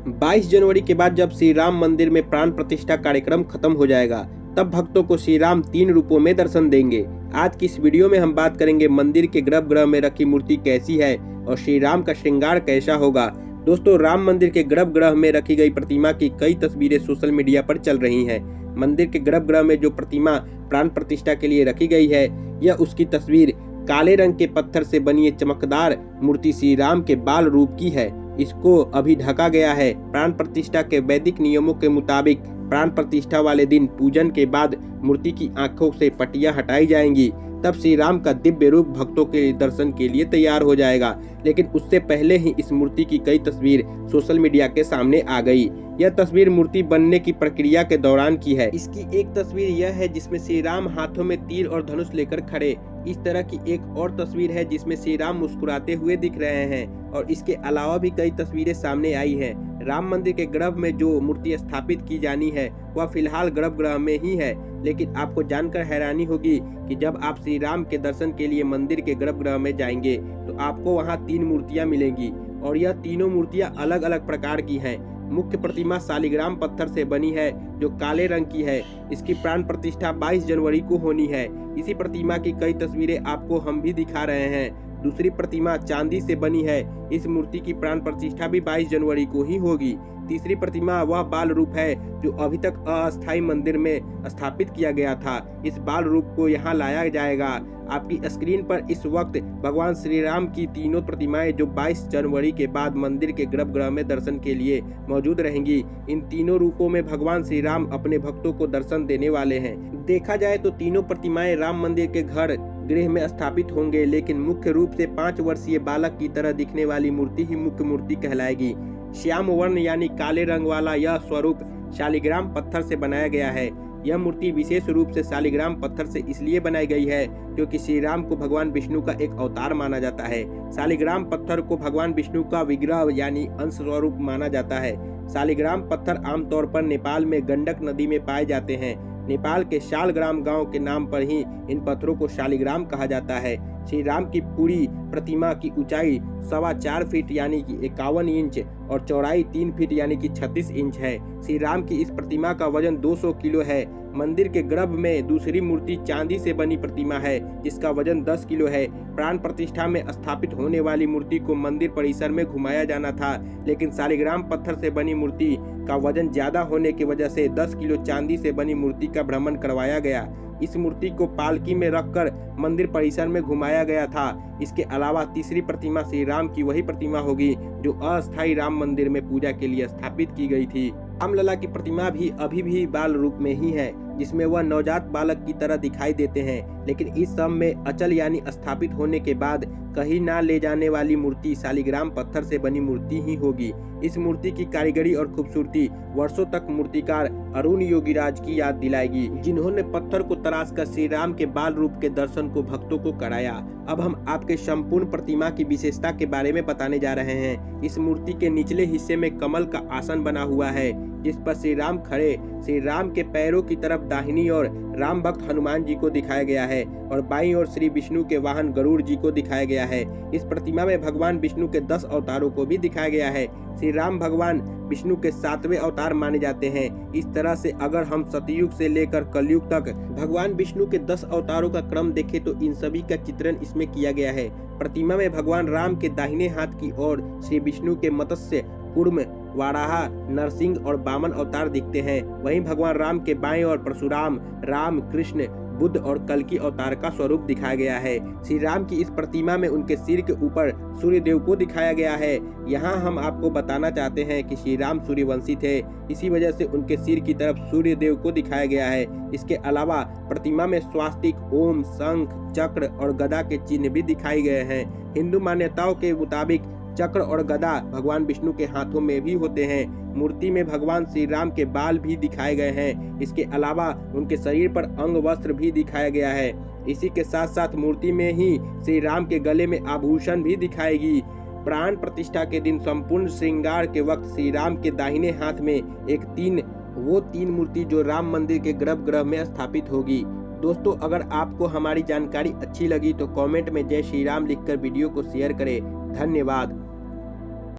22 जनवरी के बाद जब श्री राम मंदिर में प्राण प्रतिष्ठा कार्यक्रम खत्म हो जाएगा, तब भक्तों को श्री राम 3 रूपों में दर्शन देंगे। आज की इस वीडियो में हम बात करेंगे मंदिर के गर्भगृह में रखी मूर्ति कैसी है और श्री राम का श्रृंगार कैसा होगा। दोस्तों, राम मंदिर के गर्भगृह में रखी गई प्रतिमा की कई तस्वीरें सोशल मीडिया पर चल रही हैं। मंदिर के गर्भगृह में जो प्रतिमा प्राण प्रतिष्ठा के लिए रखी गई है, यह उसकी तस्वीर काले रंग के पत्थर से बनी चमकदार मूर्ति श्री राम के बाल रूप की है। इसको अभी ढका गया है। प्राण प्रतिष्ठा के वैदिक नियमों के मुताबिक प्राण प्रतिष्ठा वाले दिन पूजन के बाद मूर्ति की आंखों से पट्टियां हटाई जाएंगी, तब श्री राम का दिव्य रूप भक्तों के दर्शन के लिए तैयार हो जाएगा। लेकिन उससे पहले ही इस मूर्ति की कई तस्वीर सोशल मीडिया के सामने आ गई। यह तस्वीर मूर्ति बनने की प्रक्रिया के दौरान की है। इसकी एक तस्वीर यह है जिसमें श्री राम हाथों में तीर और धनुष लेकर खड़े। इस तरह की एक और तस्वीर है जिसमें श्री राम मुस्कुराते हुए दिख रहे हैं और इसके अलावा भी कई तस्वीरें सामने आई हैं। राम मंदिर के गर्भ में जो मूर्ति स्थापित की जानी है वह फिलहाल गर्भगृह में ही है, लेकिन आपको जानकर हैरानी होगी कि जब आप श्री राम के दर्शन के लिए मंदिर के गर्भगृह में जाएंगे तो आपको वहां 3 मूर्तियां मिलेंगी और यह तीनों मूर्तियां अलग अलग प्रकार की हैं। मुख्य प्रतिमा शालिग्राम पत्थर से बनी है जो काले रंग की है। इसकी प्राण प्रतिष्ठा 22 जनवरी को होनी है। इसी प्रतिमा की कई तस्वीरें आपको हम भी दिखा रहे हैं। दूसरी प्रतिमा चांदी से बनी है। इस मूर्ति की प्राण प्रतिष्ठा भी 22 जनवरी को ही होगी। तीसरी प्रतिमा वह बाल रूप है जो अभी तक अस्थायी मंदिर में स्थापित किया गया था। इस बाल रूप को यहाँ लाया जाएगा। आपकी स्क्रीन पर इस वक्त भगवान श्री राम की तीनों प्रतिमाएं जो 22 जनवरी के बाद मंदिर के गर्भगृह में दर्शन के लिए मौजूद रहेंगी। इन तीनों रूपों में भगवान श्री राम अपने भक्तों को दर्शन देने वाले हैं। देखा जाए तो तीनों प्रतिमाएं राम मंदिर के घर गृह में स्थापित होंगे, लेकिन मुख्य रूप से 5 वर्षीय बालक की तरह दिखने वाली मूर्ति ही मुख्य मूर्ति कहलाएगी। श्याम वर्ण यानी काले रंग वाला यह स्वरूप शालिग्राम पत्थर से बनाया गया है। यह मूर्ति विशेष रूप से शालिग्राम पत्थर से इसलिए बनाई गई है क्योंकि श्री राम को भगवान विष्णु का एक अवतार माना जाता है। शालिग्राम पत्थर को भगवान विष्णु का विग्रह यानी अंश स्वरूप माना जाता है। शालिग्राम पत्थर आमतौर पर नेपाल में गंडक नदी में पाए जाते हैं। नेपाल के शालग्राम गांव के नाम पर ही इन पत्थरों को शालिग्राम कहा जाता है। श्री राम की पूरी प्रतिमा की ऊंचाई 4.25 फीट यानी कि 51 इंच और चौड़ाई 3 फीट यानी कि 36 इंच है। श्री राम की इस प्रतिमा का वजन 200 किलो है। मंदिर के गर्भ में दूसरी मूर्ति चांदी से बनी प्रतिमा है जिसका वजन 10 किलो है। प्राण प्रतिष्ठा में स्थापित होने वाली मूर्ति को मंदिर परिसर में घुमाया जाना था, लेकिन शालिग्राम पत्थर से बनी मूर्ति का वजन ज्यादा होने की वजह से 10 किलो चांदी से बनी मूर्ति का भ्रमण करवाया गया। इस मूर्ति को पालकी में रखकर मंदिर परिसर में घुमाया गया था। इसके अलावा तीसरी प्रतिमा श्री राम की वही प्रतिमा होगी जो अस्थायी राम मंदिर में पूजा के लिए स्थापित की गई थी। रामलला की प्रतिमा भी अभी भी बाल रूप में ही है, जिसमें वह नवजात बालक की तरह दिखाई देते हैं, लेकिन इस सब में अचल यानी स्थापित होने के बाद कहीं ना ले जाने वाली मूर्ति शालिग्राम पत्थर से बनी मूर्ति ही होगी। इस मूर्ति की कारीगरी और खूबसूरती वर्षों तक मूर्तिकार अरुण योगीराज की याद दिलाएगी, जिन्होंने पत्थर को तराशकर श्री राम के बाल रूप के दर्शन को भक्तों को कराया। अब हम आपके संपूर्ण प्रतिमा की विशेषता के बारे में बताने जा रहे हैं। इस मूर्ति के निचले हिस्से में कमल का आसन बना हुआ है जिस पर श्री राम खड़े। श्री राम के पैरों की तरफ दाहिनी ओर राम भक्त हनुमान जी को दिखाया गया है और बाईं ओर श्री विष्णु के वाहन गरुड़ जी को दिखाया गया है। इस प्रतिमा में भगवान विष्णु के 10 अवतारों को भी दिखाया गया है। श्री राम भगवान विष्णु के 7वें अवतार माने जाते हैं। इस तरह से अगर हम सतयुग से लेकर कलयुग तक भगवान विष्णु के 10 अवतारों का क्रम देखें तो इन सभी का चित्रण इसमें किया गया है। प्रतिमा में भगवान राम के दाहिने हाथ की ओर श्री विष्णु के मत्स्य, कूर्म, वाराह, नरसिंह और वामन अवतार दिखते हैं। वहीं भगवान राम के बाएं ओर परशुराम, राम, कृष्ण, बुद्ध और कल्कि अवतार का स्वरूप दिखाया गया है। श्री राम की इस प्रतिमा में उनके सिर के ऊपर सूर्य देव को दिखाया गया है। यहाँ हम आपको बताना चाहते हैं कि श्री राम सूर्यवंशी थे, इसी वजह से उनके सिर की तरफ सूर्य देव को दिखाया गया है। इसके अलावा प्रतिमा में स्वास्तिक, ओम, शंख, चक्र और गदा के चिन्ह भी दिखाए गए हैं। हिंदू मान्यताओं के मुताबिक चक्र और गदा भगवान विष्णु के हाथों में भी होते हैं। मूर्ति में भगवान श्री राम के बाल भी दिखाए गए हैं। इसके अलावा उनके शरीर पर अंग वस्त्र भी दिखाया गया है। इसी के साथ साथ मूर्ति में ही श्री राम के गले में आभूषण भी दिखाएगी। प्राण प्रतिष्ठा के दिन संपूर्ण श्रृंगार के वक्त श्री राम के दाहिने हाथ में एक तीन मूर्ति जो राम मंदिर के गर्भगृह में स्थापित होगी। दोस्तों, अगर आपको हमारी जानकारी अच्छी लगी तो कमेंट में जय श्री राम लिखकर वीडियो को शेयर करें। धन्यवाद।